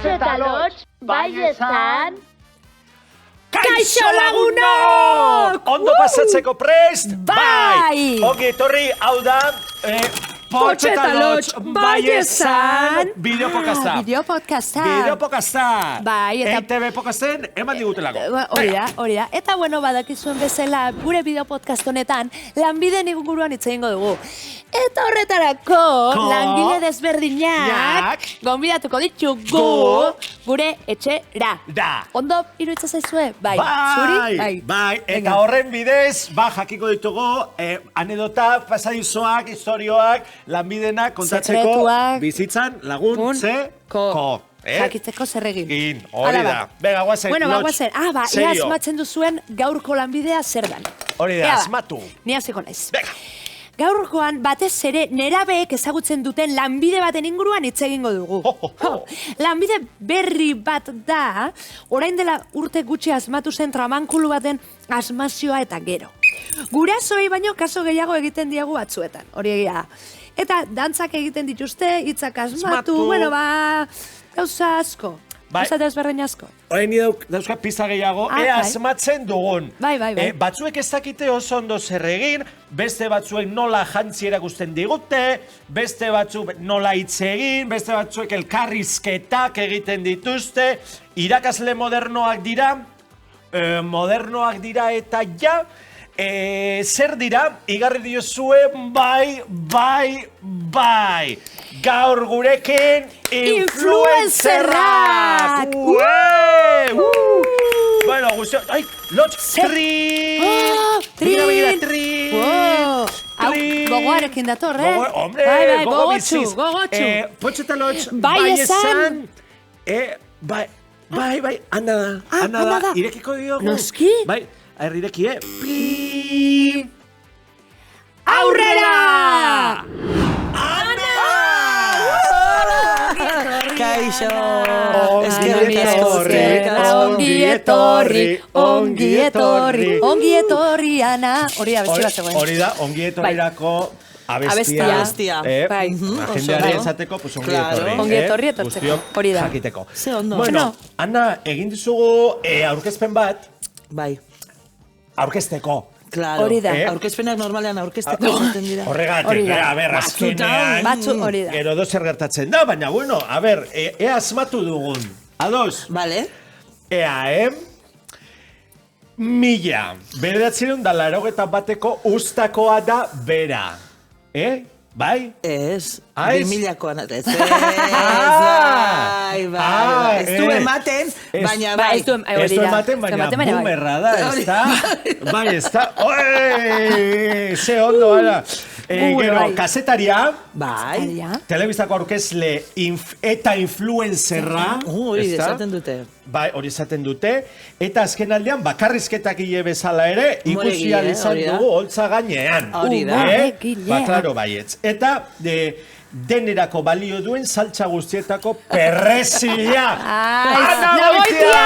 Potx eta lotx, bai esan. Kaixo lagunok! Ondo pasatzeko prest? Bai! Ongi etorri, hau da, Potx eta lotx, bai esan. Bideopodcasta. Bideopodcasta. Bai, eta... EITB podcasten, eman digutelako. Hori da. Eta bueno, badakizuen bezala, gure bideopodcast honetan, lanbideen inguruan hitz egingo dugu. Eta horretarako, langile desberdinak, gonbidatuko ditugu gure etxera. Da. Ondo iruditzen zaizue? Bai. Zuri? Bai. Eta horren bidez, jakiko ditugu, anedota, pasadizoak, historioak, lanbidenak kontatzeko, sekretuak, bizitzan laguntzeko. Jakitzeko zer egin. Hori da. Bega, guazen, bueno, guazen. Ea asmatzen duzuen gaurko lanbidea zer dan. Hori da, asmatu. Ni hasiko naiz. Bega. Gaurkoan batez ere nerabeek ezagutzen duten lanbide baten inguruan hitz egingo dugu. Lanbide berri bat da, orain dela urte gutxi asmatu zen tramankulu baten asmazioa eta gero. Gurasoei baino kaso gehiago egiten diegu batzuetan, hori egia. Eta dantzak egiten dituzte, hitzak asmatu, gauza asko. Gauza desberdin asko. Orain ni dauzka pizza gehiago, asmatzen dugun. Bai. Batzuek ez dakite oso ondo zer egin, beste batzuek nola jantzi erakusten digute, beste batzuk nola hitz egin, beste batzuek elkarrizketak egiten dituzte, irakasle modernoak dira eta ja, zer dira, igarri diozue, bai. Gaur gurekin, influencerrak! Bueno, guztio, lotx, trin! Trin! Gogoarekin dator, Hombre, gogo biziz. Potx eta lotx, bai esan. Bai, anda da. Irekiko diogu. Noski? Bai, ireki, Pi! Aurrera! Kaixo! Ongi etorri, Ana. Hori abesti bat zegoen. Hori da, ongi etorrirako abestia. Jendeari esateko, ongi etorri. Ongi etorri etortzeko, hori da. Jakiteko. Ze ondo. Bueno, Ana, egin dizugu aurkezpen bat. Bai. Aurkezteko. Claro, hori da. Aurkezpenak normalean aurkezteko esaten dira. Horregatik, azkenean, hori da. gero dozer gertatzen da, baina bueno, ea asmatu dugun. Ados? Vale. Ea, Mila. 1981 uztakoa da bera. Bai? Ez, 2000koan ez. Bai. Ez du ematen, baina bai. Ez du ematen, baina bumerra da, ez da? Bai, ez da? Ze ondo, ara. Gero, kasetaria. Bai. Telebistako aurkezle eta influencerra. Hori esaten dute. Bai, hori esaten dute. Eta azken aldean, bakarrizketak hile bezala ere, ikusi izan dugu holtza gainean. Hori da. Klaro, baietz. Eta denerako balio duen saltza guztietako perrezia. Ana Goitia!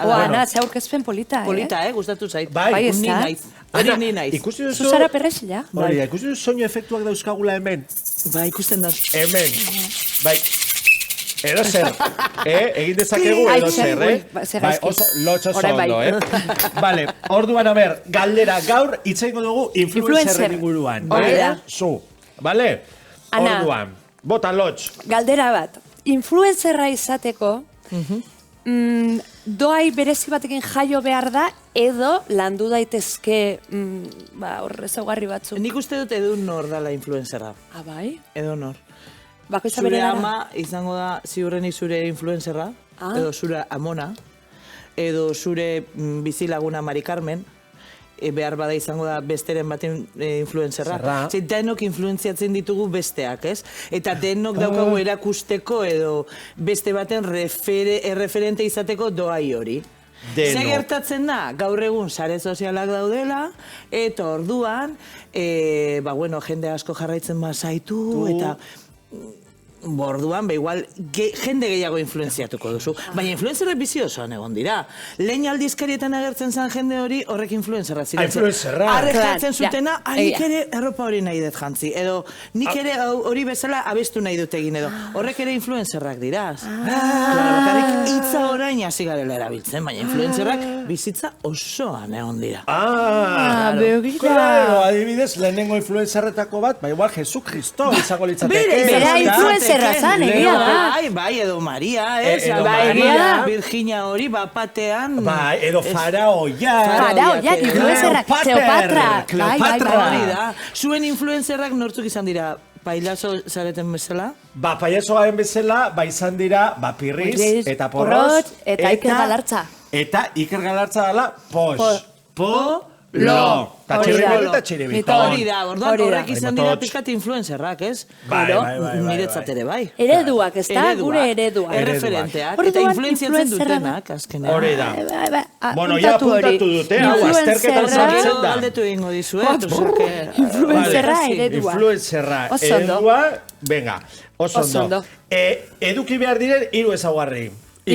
Ana, ze aurkezpen polita, Polita, gustatu zait. Bai, ez da. Hori ni naiz. Zuzara perrezia? Hori da, ikusi duzu soinu efektuak dauzkagula hemen. Bai, ikusten da. Hemen. Bai. Edo zer, egin dezakegu edo zer, Bai, oso lotxo ondo, Vale, orduan, galdera gaur, itzeingo dugu influencerren inguruan. Hori da. Zu, vale? Orduan, bota lotx. Galdera bat, influencerra izateko, doai berezi batekin jaio behar da, edo landu daitezke ezaugarri batzu. Nik uste dut edun nor dala influencerra. Bai? Edo nor. Zure ama izango da ziurrenik zure influencerra, edo zure amona, edo zure bizilaguna Mari Carmen, behar bada izango da besteren baten influencerra. Denok influenziatzen ditugu besteak, ez? Eta denok daukagu erakusteko edo beste baten erreferente izateko doai hori. Ze gertatzen da, gaur egun sare sozialak daudela, eta orduan, jende asko jarraitzen bazaitu, eta Borduan, igual, jende gehiago influenziatuko duzu. Baina influenzerrek bizi osoan egon dira. Lehen aldizkarietan agertzen zen jende hori, horrek influenzerra ziren. Influenzerra. Arrek jartzen zutena, nik ere erropa hori nahi dut jantzi. Edo, nik ere hori bezala abestu nahi dut egin edo. Horrek ere influenzerrak diraz. Claro, bakarrik hitza orain hasi garela erabiltzen, baina influenzerrak bizitza osoan egon dira. begira. Claro, adibidez, lehenengo influenzerretako bat, igual Jesu Kristo izango litzateke. Bera influenzerra zan, egia da. Bai, edo Maria, ez? Edo Maria. Virginia hori, bapatean... Bai, edo Faraoia. Faraoia, influenzerrak, Kleopatra. Kleopatra. Hori da. Zuen influenzerrak nortzuk izan dira? Pailazo zareten bezala? Ba, paiazo garen bezala, izan dira, Pirriz, eta Porroz, eta Iker Galartza. Eta Iker Galartza dela, Lo. Ta txirribol eta txiribikon. Hori da, orduan horrek izan dira pizkat influenzerrak, ez? Bai. Niretzat ere bai. Ereduak, ez da? Gure ereduak. Erreferenteak, Orduan, eta influenziatzen influenzerra dutenak, azkenean. Hori da. Bueno, ja ja apuntatu dute, hau, azterketan sartzen da. Galdetu egingo dizuet, osake... Influenzerra eredua. Influenzerra Oso ondo. eredua, venga, oso Oso ondo. ondo. Eduki behar diren, 3 ezaugarri.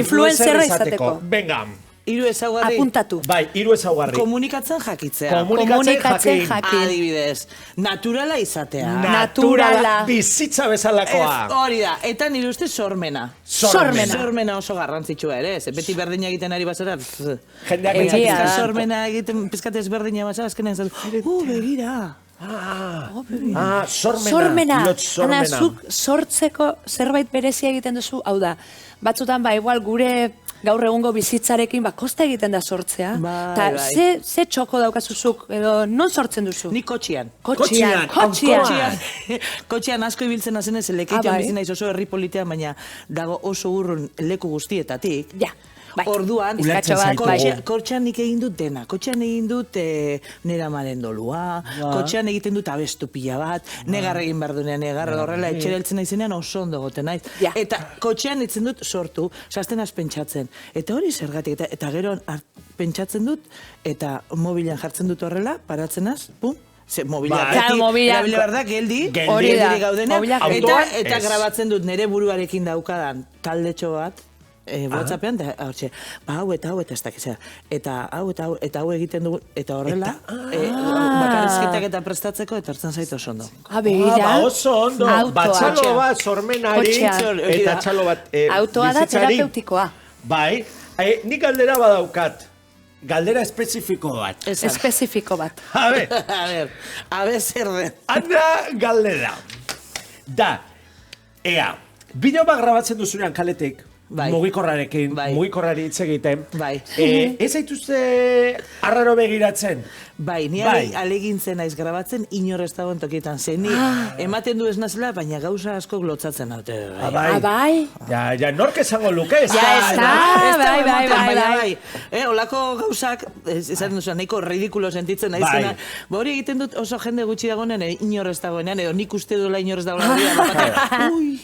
Influencerra izateko. Venga. 3 ezaugarri. Apuntatu. Bai, 3 ezaugarri. Komunikatzen jakitzea. Komunikatzen jakin. Adibidez, naturala izatea. Naturala. Bizitza bezalakoa. Hori da, eta nire uste sormena. Sormena. Sormena oso garrantzitsua ere, ez? Beti berdina egiten ari bazara. Jendeak Egia pentsatzen da. Sormena egiten pizkatez berdina bazara, azkenean zatu, begira. Sormena. Lot sormena. Ana, zuk sortzeko zerbait berezia egiten duzu, hau da, batzutan igual gure gaur egungo bizitzarekin kosta egiten da sortzea. Bai. Ze txoko daukazuzuk, edo non sortzen duzu? Ni kotxian. Kotxian. Kotxian asko ibiltzen hazenez, lekeitean bizi naiz oso herri politean, baina dago oso urrun leku guztietatik. Ja. Orduan, kotxean nik egin dut dena. Kotxean egin dut nera maren dolua, kotxean egiten dut abestu pila bat, negar egin behar duenean, negar horrela etxera heltzen naizenean oso ondo goten naiz. Eta kotxean itzen dut sortu, sasten az pentsatzen. Eta hori zergatik, eta gero pentsatzen dut, eta mobilan jartzen dut horrela, paratzen az, pum, mobila behar da, geldi gaudenean, eta grabatzen dut nire buruarekin daukadan taldetxo bat, WhatsAppean, hau eta ez dakizera. Eta hau egiten dugu, eta horrela, bakarrizketak eta prestatzeko, eta hartzen zaitu oso ondo. Begira. Oso ondo. Batxalo bat sormenari, eta txalo bat bizitzari. Autoa da terapeutikoa. Bai, nik galdera badaukat. Galdera espezifiko bat. Espezifiko bat. A ber, zer den. Anda galdera. Da, bideo bat grabatzen duzunean kaletik, mugikorrarekin, mugikorrari hitz egiten. Ez zaituzte arraro begiratzen? Bai, ni alegintzen naiz grabatzen inorrez dagoen tokietan. Ni ematen du ez nazela, baina gauza asko glotzatzen haute. Bai. Ja, nork esango luke? Bai. Olako gauzak, esan duzu, nahiko ridikulo sentitzen naizena. Hori egiten dut oso jende gutxi dagoenean, inorrez dagoenean, edo nik uste duela inorrez dagoenean.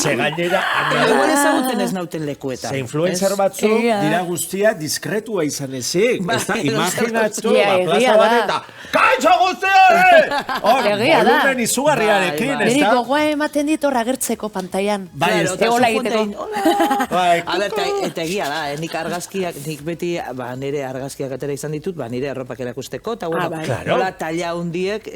Ze gainera... Igual ezagutzen ez nauten lekuetan. Ze influencer batzu dira guztia diskretua izan ezik. Imaginatu, plaza bat eta kaitxo guztiare! Volumen izugarriarekin, ez da? Niri gogoa ematen dit hor agertzeko pantaian. Egola egiteko. Eta egia da, nik argazkiak, nik beti nire argazkiak atera izan ditut, nire arropak erakusteko, eta hola talla hundiek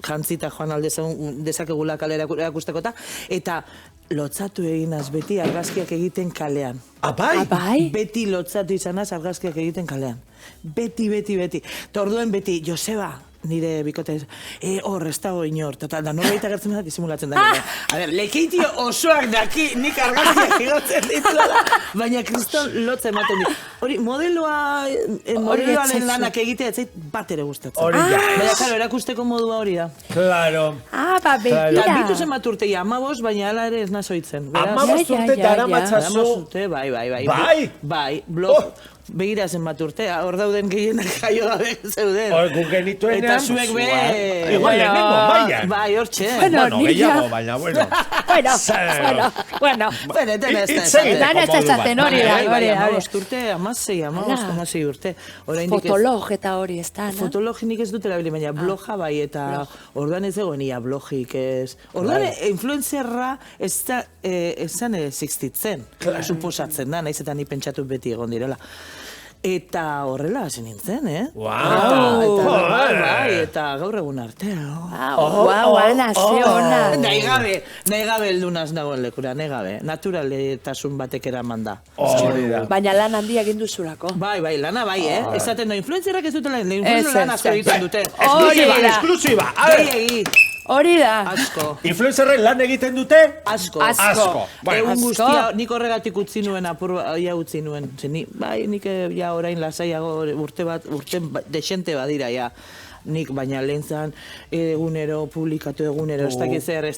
jantzita joan aldezakegula kalera erakusteko, eta lotzatu eginaz beti argazkiak egiten kalean. Bai? Beti lotzatu izanaz argazkiak egiten kalean. Beti. Ta orduen beti, Joseba, nire bikotez, hor, ez dago inor, da norbait agertzen da, disimulatzen da. Lekeitio osoak daki, nik argazkiak egotzen dituela, baina kriston lotza ematen dit. Hori, modeloaren lanak egitea, ez zait bat ere gustatzen. Baina, karo, erakusteko modua hori da. Claro. Begira. Bitu zen bat urtei, 15, baina ala ere ez nazoitzen. 15 urte dara matzazu. Bai, blog. Begira zen bat urte, hor dauden gehienak jaio gabe zeuden. Hor gu genituenean. Eta zuek be... Igual lehenengo, baian. Bai, hor txe. Bueno, gehiago, baina, bueno. Bueno. Dena ez da Hitz egiteko Dana ez modu bat. esaten hori da, hori da. Amabost urte, amasei urte. Oraindik ez- Fotolog eta hori ez da, no? Fotologinik ez dut erabili, baina bloga bai, eta orduan ez egoen ia blogik ez. Orduan influencerra ez da, ezan existitzen, suposatzen da, naiz eta ni pentsatu beti egon direla. Eta horrela hasi nintzen, Eta gaur egun arte. Ana, ze ona. Nahi gabe eldunaz nagoen lekura, nahi gabe. Naturaletasun batek eraman da. Hori da. Baina lan handia egin duzulako. Bai, lana bai, Esaten da, influencerak ez dutela, influencerak lan asko egiten dute. Esklusiba. A ver, Gehiegi, Hori da. asko. influencerren lan egiten dute? Asko. Asko. Bueno, Egun guztia, nik horregatik utzi nuen, utzi nuen. Nik ja orain lasaiago urte desente badira, ja. Nik baina lehen zan egunero, publikatu egunero, ez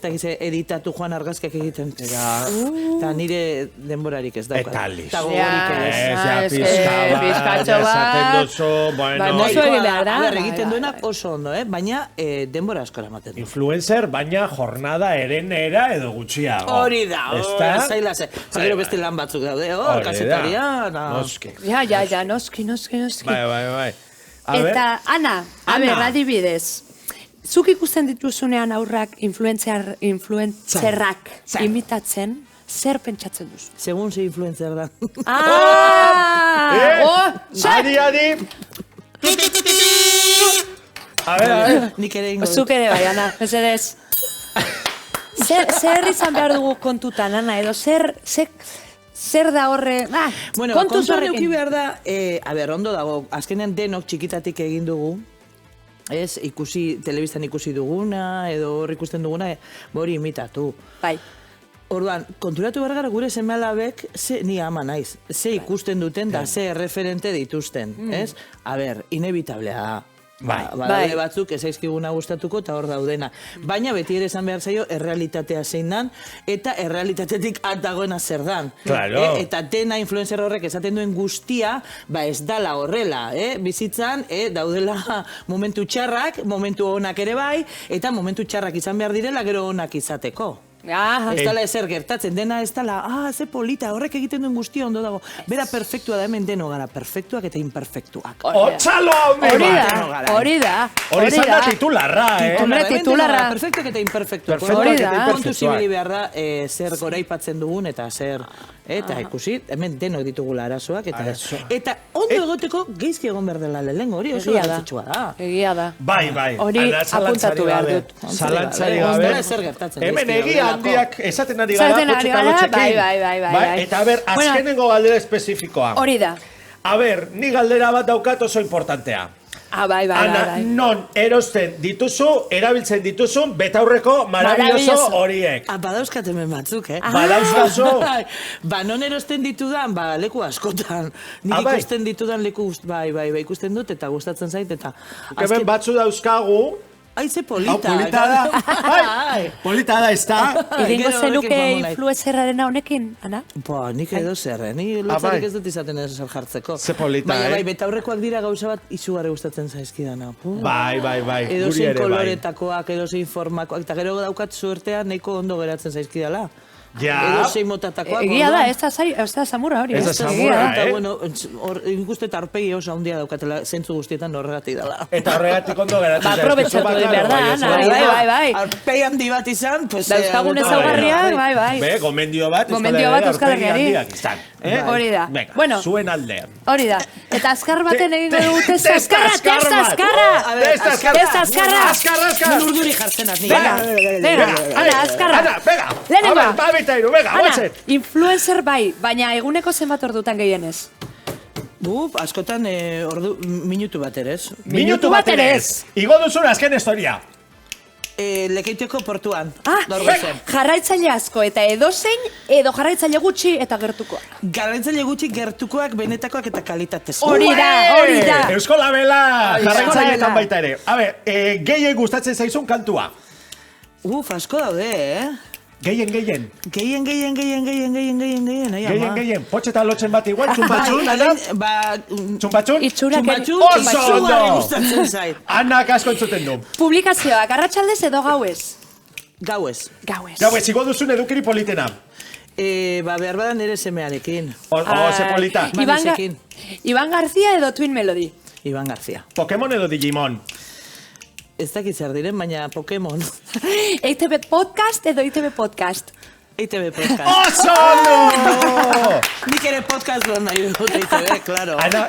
dakiz editatu joan argazkiak egiten. Eta nire denborarik ez daukat. Eta liz. Eta gogorik ez. Pizkatxo bat. Esaten duzu, bueno. Oso egin behar da. Egiten duenak oso ondo, baina denbora askora ematen du. Influencer, baina jornada erenera edo gutxiago. Hori da, zaila ze. Gero beste lan batzuk daude, kasetaria. Noski. Ja, noski. Bai. A ver. Eta, Ana, adibidez, zuk ikusten dituzunean aurrak influencerrak imitatzen, zer pentsatzen duzu? Segun ze influencer da. Adi. A ver. Nik ere ingo. Zuk ere bai, Ana, mesedez. Zer izan behar dugu kontutan, Ana, edo zer da horre... Bueno, kontuan euki behar da, ondo dago, azkenean denok txikitatik egin dugu, telebistan ikusi duguna, edo hor ikusten duguna, hori imitatu. Bai. Orduan, konturatu behar gara gure seme-alabek, ni ama naiz, ze ikusten duten da, ze referente dituzten, ez? Inevitablea da. Badaude batzuk ez aizkiguna gustatuko eta hor daudena. Baina beti ere esan behar zaio errealitatea zein dan eta errealitatetik atagoena zer dan. Claro. Eta dena influencer horrek esaten duen guztia, ez dala horrela. Bizitzan daudela momentu txarrak, momentu onak ere bai, eta momentu txarrak izan behar direla gero onak izateko. Ez dala ezer gertatzen, dena ez dala, ze polita, horrek egiten duen guztia ondo dago. Bera perfektua da, hemen deno gara, perfektuak eta imperfektuak. Otxalo handi bat! Hori da. Hori izan da titularra, Hombre, titularra. Perfektuak eta imperfektuak. Hori da. Kontu zibili behar da, zer goraipatzen dugun eta zer... Eta ikusi, hemen denok ditugula arazoak, eta ondo egoteko geizki egon behar dela lehengo, hori oso garrantzitsua da. Egia da. Bai. Hori apuntatu behar dut. Zalantzari gabe. Zer gertatzen. Hemen egia handiak esaten ari gara, kotxeta lotxekin. Bai. Eta azkenengo galdera espezifikoa. Hori da. Ni galdera bat daukat oso importantea. Bai. Ana, non erosten dituzu, erabiltzen dituzun, betaurreko maravilloso horiek. Badauzkat hemen batzuk, Badauzkazu. Non erosten ditudan, leku askotan. Nik ikusten ditudan leku, bai, ikusten dut, eta gustatzen zait, eta... Hemen batzu dauzkagu. Ze polita. Polita da. Polita da, ez da. Iringo zenuke influenzerraren honekin, Ana? Nik edo zer, ni lotzarik ez dut izaten ez zer jartzeko. Ze polita, Bai, betaurrekoak dira gauza bat izugarri gustatzen zaizkidana. Bai. Edo zein koloretakoak, edo zein formakoak, eta gero daukat suertea nahiko ondo geratzen zaizkidala. Edo zein motatakoak. Egia da, ez da samurra hori. Ez da samurra, Eta, bueno, ikuste tarpegi oso handia daukatela, zentzu guztietan horregatik dela. Eta horregatik ondo geratzen. Aprobetxatu egin behar da, Ana. Bai. Arpegi handi bat izan, pues... Dauzkagun ezaugarriak, bai. Gomendio bat Euskal Herriari. Hori da. Bueno, zuen aldean. Hori da. Eta azkar baten egin dugu testa azkarra. Testa azkarra. Urduri jartzen az, Venga, Ana, azkarra. Ana, venga. Lehenengoa. Ana, influencer bai, baina eguneko zenbat ordutan gehienez? Askotan minutu bat ere ez. Minutu bat ere ez. Igo duzun azken historia. Lekeitioko portuan. Jarraitzaile asko eta edozein, edo jarraitzaile gutxi eta gertukoak. Jarraitzaile gutxi gertukoak, benetakoak eta kalitatezko. Hori da. Eusko Labela jarraitzaileetan baita ere. Gehien gustatzen zaizun kantua. Asko daude, Gehien. Gehien. Potxeta lotzen bat igual, txumpatxun, Ana? Txumpatxun? Itxurak. Oso ondo! Anak asko entzuten du. Publikazioak, arratsaldez edo gauez? Gauez. Gauez, igo duzun edukiri politena. Behar bada nire semearekin. Ze polita. Manesekin. Iban García edo Twin Melody. Iban García. Pokemon edo Digimon. Ez dakit zer diren, baina Pokemon. EITB Podcast edo EITB Podcast. EITB Podcast. Oso ondo! Nik ere podcast duen nahi dut EITB, klaro. Ana,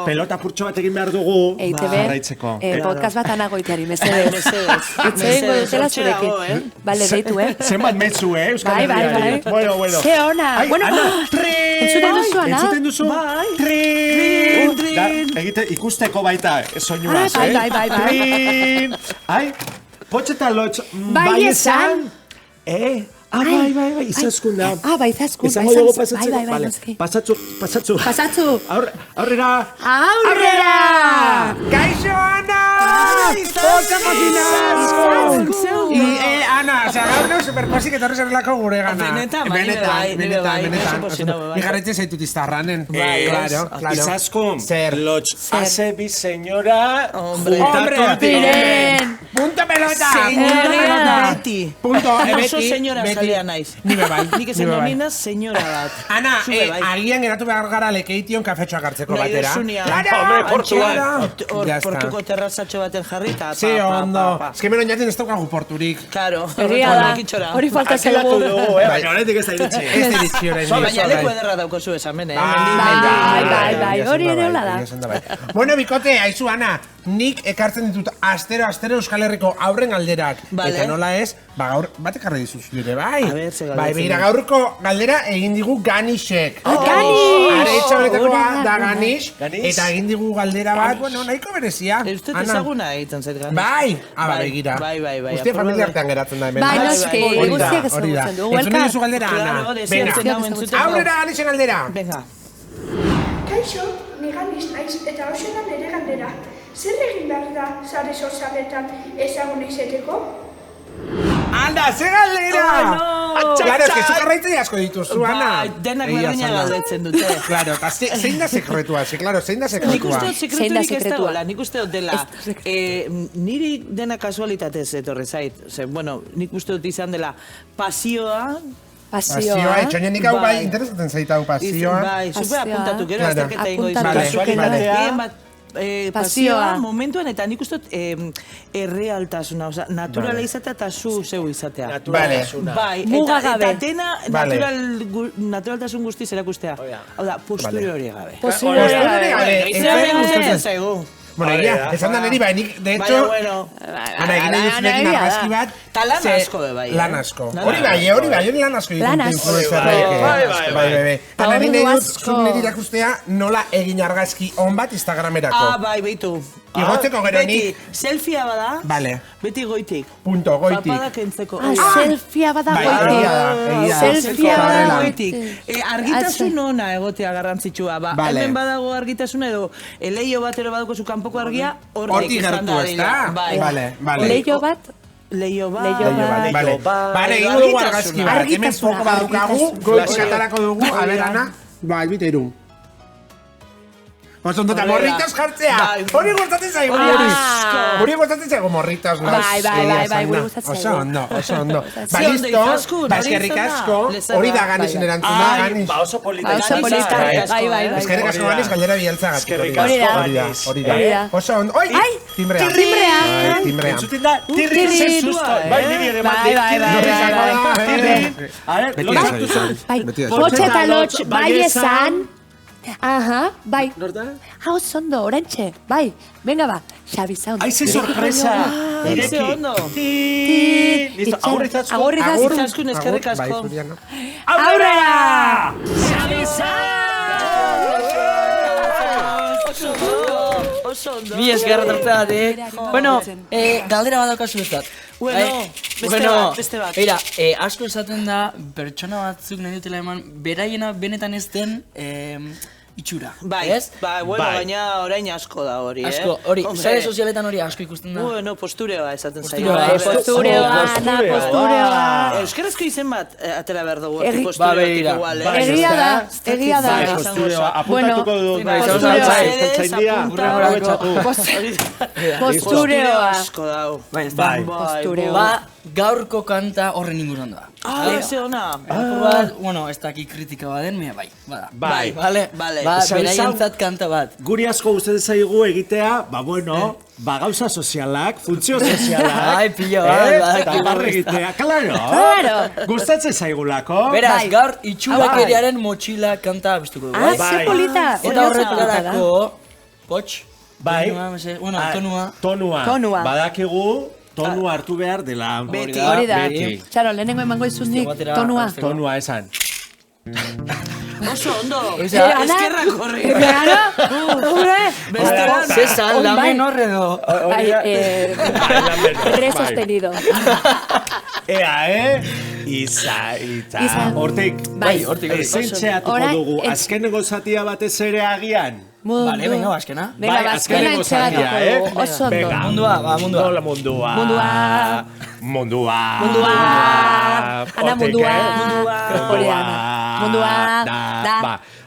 pelota purtxo bat egin behar dugu. EITB, Jarraitzeko. podcast bat anagoiteari, mesedez. Mesedez. Egingo dutela zurekin. Bale, deitu, Zenbat metzu, Euskal Bai. Herriari. Bueno. Ze ona. Ai, Ana, entzuten duzu, Ana? Entzuten duzu? Bai. Trin! Ikusteko baita, soinuaz, Bai. Trin! Ai, potxeta lotx, Bai esan. Bai, izaskun da. Bai, izaskun. Izango dugu pasatzeko? Bai, Vale. noski. Pasatzu. Pasatzu. Aurrera. Aurrera! Kaixo, Ana! Polka potinaz! Ana, gaur superposik etorri zerrelako gure gana. Benetan. Igarretxe zaitut iztarranen. Claro. Izaskun, Zer. lotx, hace bi señora, Hombre, Miren. punto pelota! Señora Beti. Punto, Oso señora zalea naiz. Ni be bai. Nik ezen nomina señora bat. Ana, Zure bai. agian geratu behar gara lekeition kafetxoak hartzeko Nahi batera. duzunean. Hombre, portuan. Hor, Ya está. portuko terrazatxo baten jarri eta Sí, ondo. Ez que menon jaten ez daukagu porturik. Claro. Egia da. Hori falta Akelatu zaigu. dugu, baina horretik ez da iritsi. Ez diritzi orain. Baina leku ederra daukozu esamen, Bai, hori ere hola da. Bueno, bikote, aizu, Ana, nik ekartzen ditut astero Euskal Herriko aurren galderak. Vale. Eta nola ez, gaur bat ekarri dizuz dire, bai. A ber, ze galdetzen Bai, begira, da. gaurko galdera egin digu Ganixek. Ganix! Aretxa honetakoa Hori da Ganix, Ganix. eta egin digu galdera bat, bueno, nahiko berezia. Ez dut Ana. ezaguna egiten zait gana. Bai, Bai, begira. bai. Uste Aproba familia bai. artean geratzen da hemen. Bai, Bai, noski, bai, hori da, guztiak hori da. ezagutzen dugu. Entzun Welcome. duzu galdera, Ana. Claro, deseatzen Venga, hau entzuten. aurrera Ganixen galdera. Venga. Kaixo, ni Ganix naiz eta hauxe da nire galdera. Zer egin behar da sare sozialetan ezaguna izeteko? Anda, ze galdera! Claro, es que zu jarraitzei asko dituzu, Ana. Bai, denak Egia berdina esan da. galdetzen dute. Claro, eta zein da sekretua, zein da Nik sekretua? uste dut Zein da sekreturik ez sekretua? dagoela, nik uste dut dela. Niri dena kasualitatez etorri zait. Ze, bueno, nik uste dut izan dela pasioa. Pasioa, etxonenik hau bai, Bai. interesatzen zaita hau pasioa. Bai, super Pasioa. apuntatu, gero Claro. azterketa ingo Apuntatu, dizu. Kasualitatea. Gehien bat, Pasioa. pasioa momentuan eta nik uste dut errealtasuna, oza, naturala izatea eta zu zeu izatea. Bai, Muga eta gabe. dena Vale. naturaltasun guztiz erakustea. Hau da, posture hori gabe. Posible Postura da. gabe, ez Zer zaigu gustatzen. zaigu. Bueno, egia, esan da niri, bai, nik, de hecho, Baina, bueno, Ana, egin nahi duzunekin egia da. argazki bat. Ta lan ze- asko be bai, eh? Lan asko. Lan Hori bai, hori lan asko Lan egiten asko. influencerrek. Bai. Eta nahi nahi dut, asko. zuk niri irakustea nola egin argazki on bat Instagramerako. Bai, beitu. Igotzeko gero Beti, nik. selfia bada, Vale. beti goitik. Punto, goitik. Papadak entzeko. Selfia bada Bai, goitik. egia da, egia da. Selfia bada Horrela. goitik. Argitasun ona egotea garrantzitsua. Ba, Vale. hemen badago argitasuna edo leio batero badako zu kanpoko argia, Hortik izan gertu, ez da? Bai. Vale. Leio bat, Leio bat. Leio bat. Vale, Vale, egingo dugu argazki bat. Hemen Argitasuna, poko badaukagu, argitasuna. goitik atarako dugu, a ber, Ana, bai, biteru. Oso ondo, eta morritos jartzea. Bai. Hori gustatzen zaigu, Hori hori. asko. Hori gustatzen zaigu morritos, no? Bai, guri gustatzen Oso zaigu. ondo, oso ondo. Ba, Ze ondo listo, izaskun, ba, hori eskerrik izan da. asko, Lezama. hori da Ganixen Bai. erantzuna, Ganix. Ba, oso polita. Oso izan polita, da, bai. Eskerrik asko, Ganix, galdera bialtzagatik. Eskerrik Hori da. asko, Hori da, Ganix. hori da. Hori da. Oso ondo, oi, Ai, timbrea. timbrea. Bai, timbrea. Entzuten da, tirri Tirri, ze susto. Bai, niri ere bat. Bai, bai, bai, bai. Tirri. A ver, Beti lotx esan, duzu. Bai, Beti da. botxe eta lotx, Bai bai esan. esan. Aha, bai. Nor da? Hau zondo, orantxe, bai. Venga ba, Xabi Sound. Ai, ze sorpresa. Ireki. ze ondo. Ti. Listo, agur izatzko. Agur izatzko. Izaskun, eskerrik Bai, asko. zuriana. Aurrera! Bi eskerra torteatik. Bueno, galdera bat daukazu ez dat. Bueno, beste bat. Beira, asko esaten da, pertsona batzuk nahi dutela eman, beraiena benetan ez den, itxura. Bai, ez? bueno, baina orain asko da hori, Asko, hori, sare sozialetan hori asko ikusten da. Bueno, postureoa esaten zaio. Postureoa. Euskarazko izen bat atera behar dugu. begira. Egia da. Postureoa, apuntatuko du. Postureoa. Asko dau. Bai. Postureoa. Gaurko kanta horren inguruan da. Ze ona. Bueno, ez daki kritika baden, mea bai. Bai. Vale. Beraientzat kanta bat. Guri asko gustatzen zaigu egitea, gauza sozialak, funtzio sozialak. Ai, pilo bat. Eta barra egitea, claro. Gustatzen zaigulako. Beraz, gaur itxurakeriaren motxila kanta abestuko dugu. Ze polita. Eta horretarako, potx. Bai. Tonua. Badakigu, tonua hartu behar dela. Beti. Hori da. Txaro, lehenengo emango izundik tonua. Tonua esan. Oso ondo. Eskerrak horri. Zesan, lamen horre do. Re sostenido. Hortik. Bai. Ezentxeatuko dugu. Azkenengo zatia batez ere agian. Vale, venga, azkena. Venga, azkenengo zatia, Oso ondo. Mundua. Ana mundua. Hori da. Mundua.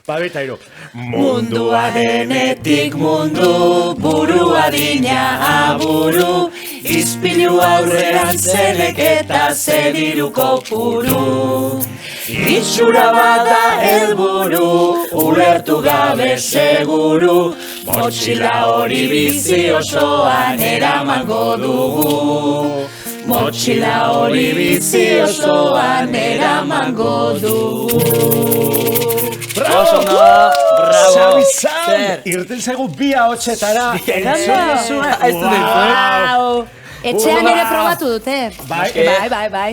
Beta hiru. Mundua denetik mundu, buru adina aburu, izpilu aurrean zelek eta zediruko puru. Itxura bada helburu, ulertu gabe seguru, motxila hori bizi osoan eramango dugu. Motxila hori bizi osoan eramango dugu. Bravo! Xabizan! Irten zaigu bi ahotsetara. Etxean ere probatu dute. Bai.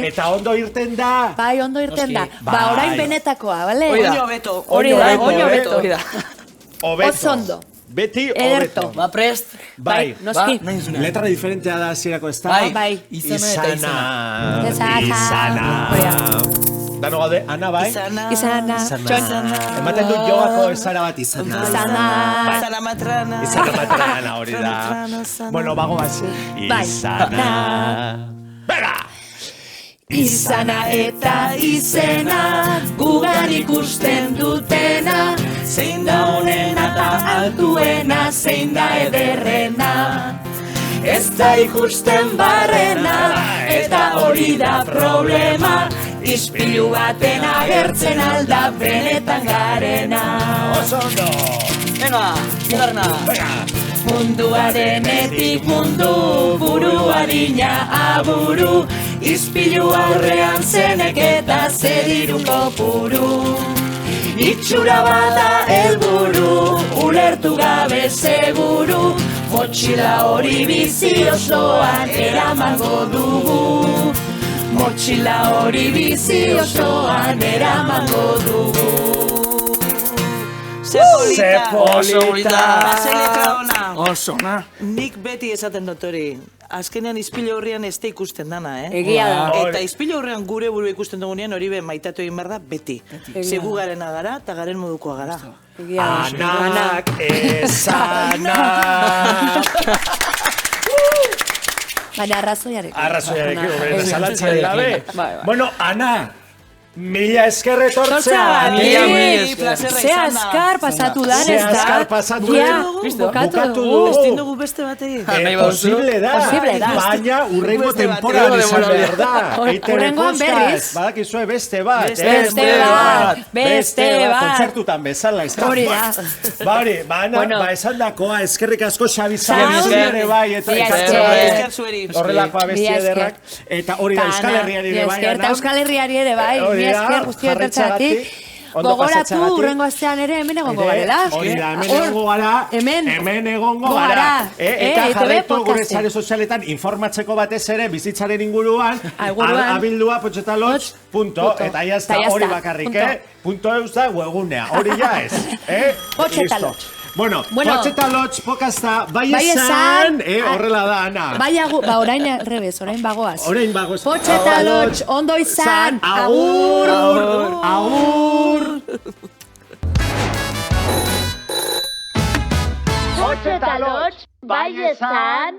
Eta ondo irten da. Bai, ondo irten da. Orain benetakoa, bale? Hori da. Otzondo. Beti Ederto. hobeto. Prest? Bai, noski. Letra diferentea da hasierako ez da? Bai. Izana. Dano gaude, Ana bai? Izana. Ematen dut jogako esara bat izana. Izana matrana. Izana matrana hori da. Bueno, bago hasi. Izana. Bega! Izana eta izena, gugan ikusten dutena, zein da honena eta altuena, zein da ederrena. Ez da ikusten barrena, eta hori da problema, ispilu baten agertzen alda benetan garena. Oso ondo! Venga, gitarrena. Munduarenetik mundu, buru adina aburu, izpilu aurrean zenek eta zediruko puru. Itxura bada helburu, ulertu gabe seguru, motxila hori bizi osoan eramango dugu. Motxila hori bizi osoan eramango dugu. Zepolita. Oso ona. Nik beti esaten dut hori. Azkenean izpilo horrean ez da ikusten dana, Egia da. Eta izpilo horrean gure buru ikusten dugunean hori maitatu egin behar da beti. Zegu garena gara eta garen modukoa gara. Anak esana. Baina arrazoiarekin. Arrazoiarekin, zalantzari gabe. Bueno, Ana, mila esker etortzea. Ze azkar pasatu dan ez da. Ze azkar pasatu Bukatu dugu. Ezin dugu beste batei. Posible da. Baina urrengo temporada izan behar da. Urrengoan berriz. Badakizue beste bat. Beste bat. Kontzertutan bezala. Hori da. Ba esan dakoa, eskerrik asko Xabizan. Ere bai. Esker zueri. Horrelako abesti ederrak. Eta hori da Euskal Herriari ere bai. Eta Euskal Herriari ere bai. Esker guztia etortzatik. Gogoratu, urrengo astean ere hemen egongo garela. Hori da, hemen egongo gara. Hemen egongo gara. Eta jarraitu gure sare sozialetan informatzeko batez ere bizitzaren inguruan. Abildua potxetalotx. Eta ya está, hori bakarrik, .eus da webgunea. Hori ja ez. Potxetalotx. Bueno, potxetalotx pokazta, bai esan, horrela da, Ana. Orain revez, orain bagoaz. Potxetalotx, Potxetalotx, ondo izan, agur! Agur! Hots eta lots, bai esan.